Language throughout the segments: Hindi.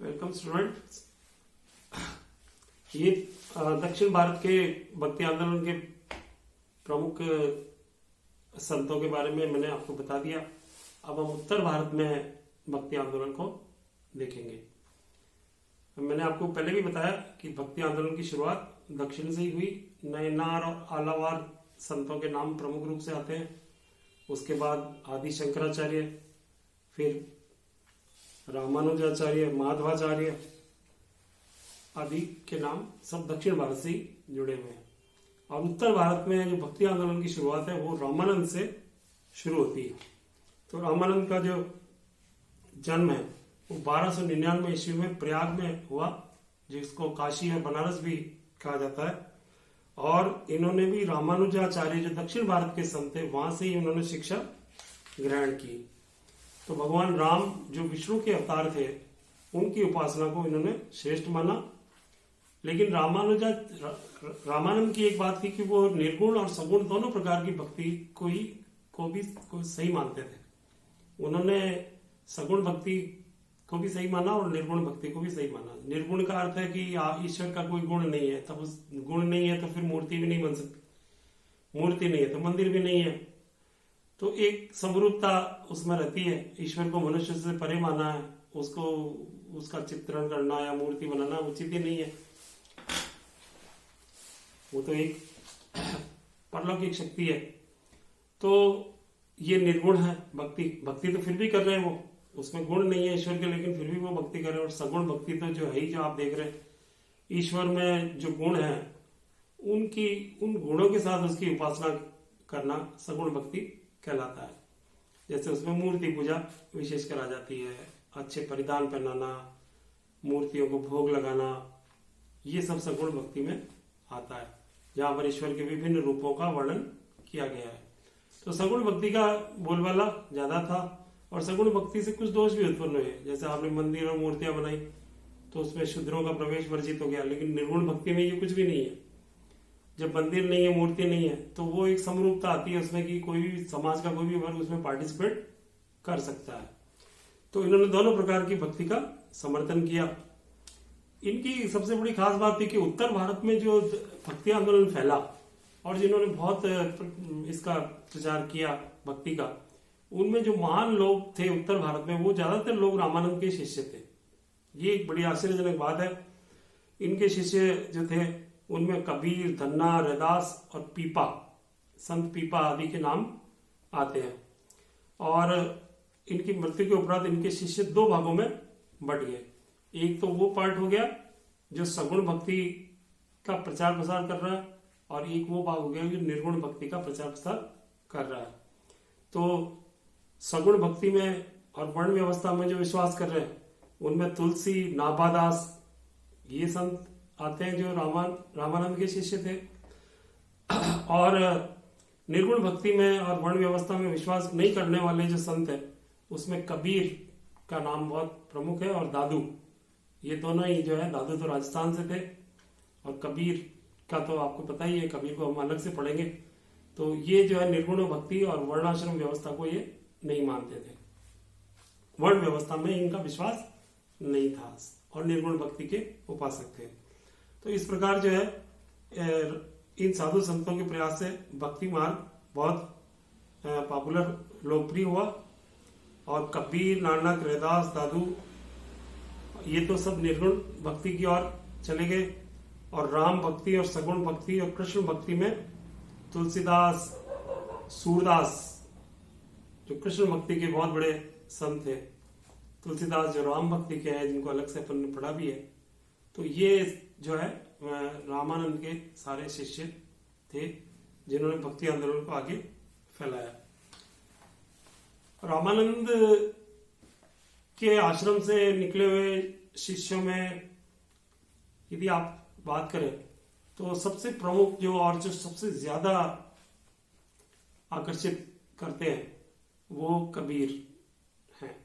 Welcome student. ये दक्षिण भारत के भक्ति आंदोलन के प्रमुख संतों के बारे में मैंने आपको बता दिया। अब हम उत्तर भारत में भक्ति आंदोलन को देखेंगे। मैंने आपको पहले भी बताया कि भक्ति आंदोलन की शुरुआत दक्षिण से ही हुई। नयनार और आलावार संतों के नाम प्रमुख रूप से आते हैं। उसके बाद आदि शंकराचार्य, फिर रामानुजाचार्य, माधवाचार्य आदि के नाम सब दक्षिण भारत से ही जुड़े हुए हैं। और उत्तर भारत में जो भक्ति आंदोलन की शुरुआत है वो रामानंद से शुरू होती है। तो रामानंद का जो जन्म है वो 1299 ईस्वी में प्रयाग में हुआ, जिसको काशी और बनारस भी कहा जाता है। और इन्होंने भी रामानुजाचार्य जो दक्षिण भारत के संत थे वहां से ही उन्होंने शिक्षा ग्रहण की। तो भगवान राम जो विष्णु के अवतार थे उनकी उपासना को इन्होंने श्रेष्ठ माना। लेकिन रामानंद की एक बात थी कि वो निर्गुण और सगुण दोनों प्रकार की भक्ति को भी सही मानते थे। उन्होंने सगुण भक्ति को भी सही माना और निर्गुण भक्ति को भी सही माना। निर्गुण का अर्थ है कि ईश्वर का कोई गुण नहीं है, तब उस गुण नहीं है तो फिर मूर्ति भी नहीं बन सकती, मूर्ति नहीं है तो मंदिर भी नहीं है। तो एक समरूपता उसमें रहती है। ईश्वर को मनुष्य से परे माना है, उसको उसका चित्रण करना या मूर्ति बनाना उचित ही नहीं है। वो तो एक परलौकिक शक्ति है। तो ये निर्गुण है भक्ति तो फिर भी कर रहे हैं, वो उसमें गुण नहीं है ईश्वर के, लेकिन फिर भी वो भक्ति कर रहे हैं। और सगुण भक्ति तो जो है ही, जो आप देख रहे हैं ईश्वर में जो गुण है उन गुणों के साथ उसकी उपासना करना सगुण भक्ति कहलाता है। जैसे उसमें मूर्ति पूजा विशेष करा जाती है, अच्छे परिधान पहनाना, मूर्तियों को भोग लगाना, ये सब सगुण भक्ति में आता है, जहां पर ईश्वर के विभिन्न रूपों का वर्णन किया गया है। तो सगुण भक्ति का बोलबाला ज्यादा था और सगुण भक्ति से कुछ दोष भी उत्पन्न हुए। जैसे आपने मंदिर और मूर्तियां बनाई तो उसमें शूद्रों का प्रवेश वर्जित हो गया। लेकिन निर्गुण भक्ति में ये कुछ भी नहीं है। जब मंदिर नहीं है, मूर्ति नहीं है, तो वो एक समरूपता आती है उसमें कि कोई भी समाज का कोई भी वर्ग उसमें पार्टिसिपेट कर सकता है। तो इन्होंने दोनों प्रकार की भक्ति का समर्थन किया। इनकी सबसे बड़ी खास बात थी कि उत्तर भारत में जो भक्ति आंदोलन फैला और जिन्होंने बहुत इसका प्रचार किया भक्ति का, उनमें जो महान लोग थे उत्तर भारत में, वो ज्यादातर लोग रामानंद के शिष्य थे। ये एक बड़ी आश्चर्यजनक बात है। इनके शिष्य जो थे उनमें कबीर, धन्ना, रैदास और पीपा, संत पीपा आदि के नाम आते हैं। और इनकी मृत्यु के उपरांत इनके शिष्य दो भागों में बट गए। एक तो वो पार्ट हो गया जो सगुण भक्ति का प्रचार प्रसार कर रहा है, और एक वो भाग हो गया जो निर्गुण भक्ति का प्रचार प्रसार कर रहा है। तो सगुण भक्ति में और वर्ण व्यवस्था में जो विश्वास कर रहे हैं उनमें तुलसी, नाभादास ये संत आते हैं जो रामानंद के शिष्य थे। और निर्गुण भक्ति में और वर्ण व्यवस्था में विश्वास नहीं करने वाले जो संत है उसमें कबीर का नाम बहुत प्रमुख है, और दादू, ये दोनों ही जो है, दादू तो राजस्थान से थे और कबीर का तो आपको पता ही है, कबीर को हम अलग से पढ़ेंगे। तो ये जो है निर्गुण भक्ति और वर्णाश्रम व्यवस्था को ये नहीं मानते थे। वर्ण व्यवस्था में इनका विश्वास नहीं था और निर्गुण भक्ति के उपासक थे। तो इस प्रकार जो है इन साधु संतों के प्रयास से भक्ति मार्ग बहुत पॉपुलर, लोकप्रिय हुआ। और कबीर, नानक, रैदास, दादू ये तो सब निर्गुण भक्ति की ओर चले गए। और राम भक्ति और सगुण भक्ति और कृष्ण भक्ति में तुलसीदास, सूरदास जो कृष्ण भक्ति के बहुत बड़े संत थे, तुलसीदास जो राम भक्ति के हैं, जिनको अलग से अपन ने पढ़ा भी है, तो ये जो है रामानंद के सारे शिष्य थे जिन्होंने भक्ति आंदोलन को आगे फैलाया। रामानंद के आश्रम से निकले हुए शिष्यों में यदि आप बात करें तो सबसे प्रमुख जो और जो सबसे ज्यादा आकर्षित करते हैं वो कबीर हैं।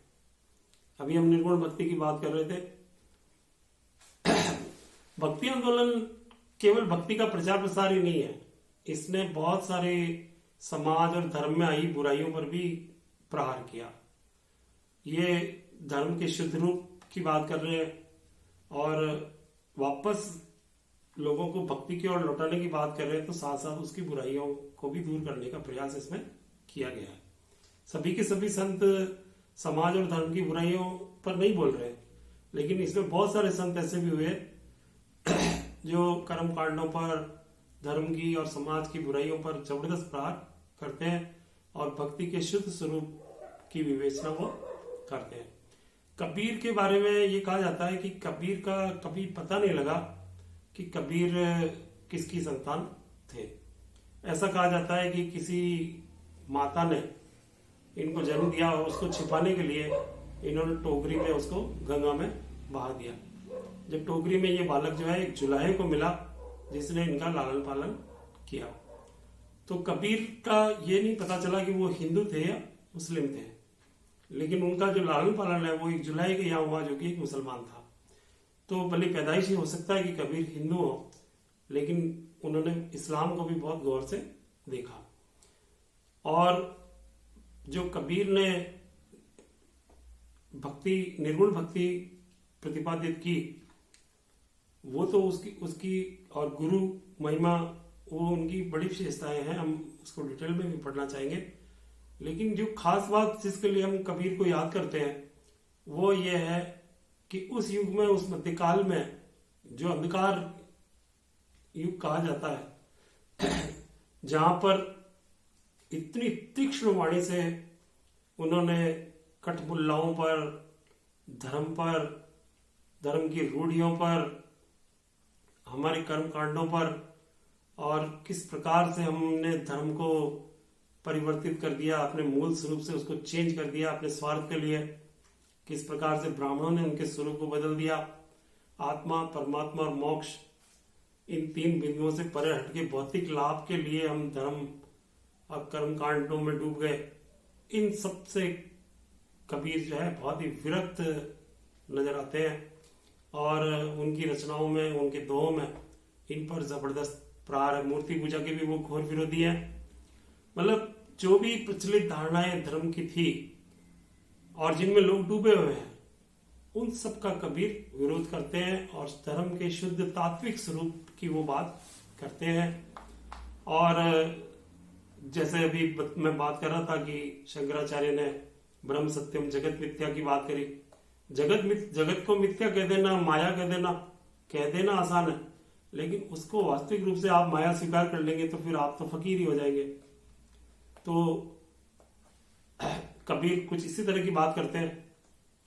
अभी हम निर्गुण भक्ति की बात कर रहे थे। भक्ति आंदोलन केवल भक्ति का प्रचार प्रसार ही नहीं है, इसने बहुत सारे समाज और धर्म में आई बुराइयों पर भी प्रहार किया। ये धर्म के शुद्ध रूप की बात कर रहे हैं, और वापस लोगों को भक्ति की ओर लौटाने की बात कर रहे हैं, तो साथ साथ उसकी बुराइयों को भी दूर करने का प्रयास इसमें किया गया है। सभी के सभी संत समाज और धर्म की बुराइयों पर नहीं बोल रहे हैं, लेकिन इसमें बहुत सारे संत ऐसे भी हुए जो कर्म कांडों पर, धर्म की और समाज की बुराइयों पर जबरदस्त प्रहार करते हैं और भक्ति के शुद्ध स्वरूप की विवेचना वो करते हैं। कबीर के बारे में ये कहा जाता है कि कबीर का कभी पता नहीं लगा कि कबीर किसकी संतान थे। ऐसा कहा जाता है कि किसी माता ने इनको जन्म दिया और उसको छिपाने के लिए इन्होंने टोकरी में उसको गंगा में बहा दिया। जब टोकरी में ये बालक जो है एक जुलाहे को मिला जिसने इनका लालन पालन किया, तो कबीर का ये नहीं पता चला कि वो हिंदू थे या मुस्लिम थे, लेकिन उनका जो लालन पालन है वो एक जुलाहे के यहाँ हुआ जो कि एक मुसलमान था। तो भले पैदाइश ही हो सकता है कि कबीर हिंदू हो, लेकिन उन्होंने इस्लाम को भी बहुत गौर से देखा। और जो कबीर ने भक्ति, निर्गुण भक्ति प्रतिपादित की, वो तो उसकी और गुरु महिमा, वो उनकी बड़ी विशेषताएं हैं, हम उसको डिटेल में भी पढ़ना चाहेंगे। लेकिन जो खास बात जिसके लिए हम कबीर को याद करते हैं वो ये है कि उस युग में, उस मध्यकाल में, जो अंधकार युग कहा जाता है, जहां पर इतनी तीक्ष्ण वाणी से उन्होंने कठमुल्लाओं पर, धर्म की रूढ़ियों पर, हमारे कर्म कांडों पर, और किस प्रकार से हमने धर्म को परिवर्तित कर दिया, अपने मूल स्वरूप से उसको चेंज कर दिया अपने स्वार्थ के लिए, किस प्रकार से ब्राह्मणों ने उनके स्वरूप को बदल दिया। आत्मा, परमात्मा और मोक्ष, इन तीन बिंदुओं से परे हटके भौतिक लाभ के लिए हम धर्म और कर्म कांडों में डूब गए। इन सब से कबीर जो है बहुत ही विरक्त नजर आते हैं और उनकी रचनाओं में, उनके दोहों में इन पर जबरदस्त प्रहार है। मूर्ति पूजा के भी वो घोर विरोधी है। मतलब जो भी प्रचलित धारणाएं धर्म की थी और जिनमें लोग डूबे हुए हैं, उन सब का कबीर विरोध करते हैं और धर्म के शुद्ध तात्विक स्वरूप की वो बात करते हैं। और जैसे अभी मैं बात कर रहा था कि शंकराचार्य ने ब्रह्म सत्यम जगत मिथ्या की बात करी। जगत को मिथ्या कह देना, माया कह देना आसान है, लेकिन उसको वास्तविक रूप से आप माया स्वीकार कर लेंगे तो फिर आप तो फकीर ही हो जाएंगे। तो कबीर कुछ इसी तरह की बात करते हैं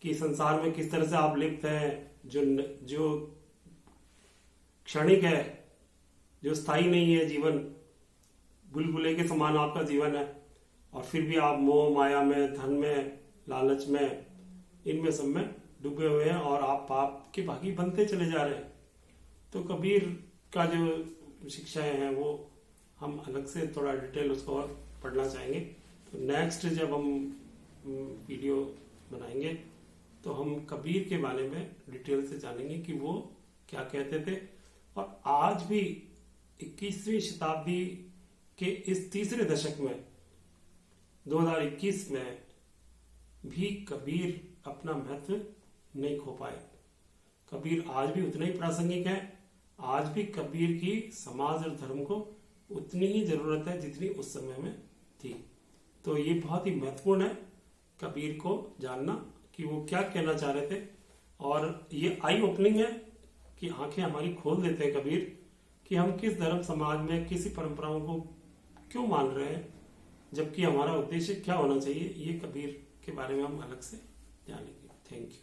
कि संसार में किस तरह से आप लिप्त हैं, जो क्षणिक है, जो स्थायी नहीं है जीवन, बुलबुले के समान आपका जीवन है, और फिर भी आप मोह माया में, धन में, लालच में, इनमें सब में डूबे हुए हैं और आप पाप के भागी बनते चले जा रहे हैं। तो कबीर का जो शिक्षाएं हैं वो हम अलग से थोड़ा डिटेल उसको और पढ़ना चाहेंगे। तो नेक्स्ट जब हम वीडियो बनाएंगे तो हम कबीर के बारे में डिटेल से जानेंगे कि वो क्या कहते थे। और आज भी 21वीं शताब्दी के इस तीसरे दशक में 2021 में भी कबीर अपना महत्व नहीं खो पाए। कबीर आज भी उतना ही प्रासंगिक है। आज भी कबीर की समाज और धर्म को उतनी ही जरूरत है जितनी उस समय में थी। तो ये बहुत ही महत्वपूर्ण है कबीर को जानना कि वो क्या कहना चाह रहे थे। और ये आई ओपनिंग है कि आंखें हमारी खोल देते हैं कबीर कि हम किस धर्म समाज में किसी परंपराओं को क्यों मान रहे हैं, जबकि हमारा उद्देश्य क्या होना चाहिए। ये कबीर के बारे में हम अलग से जानेंगे। Thank you.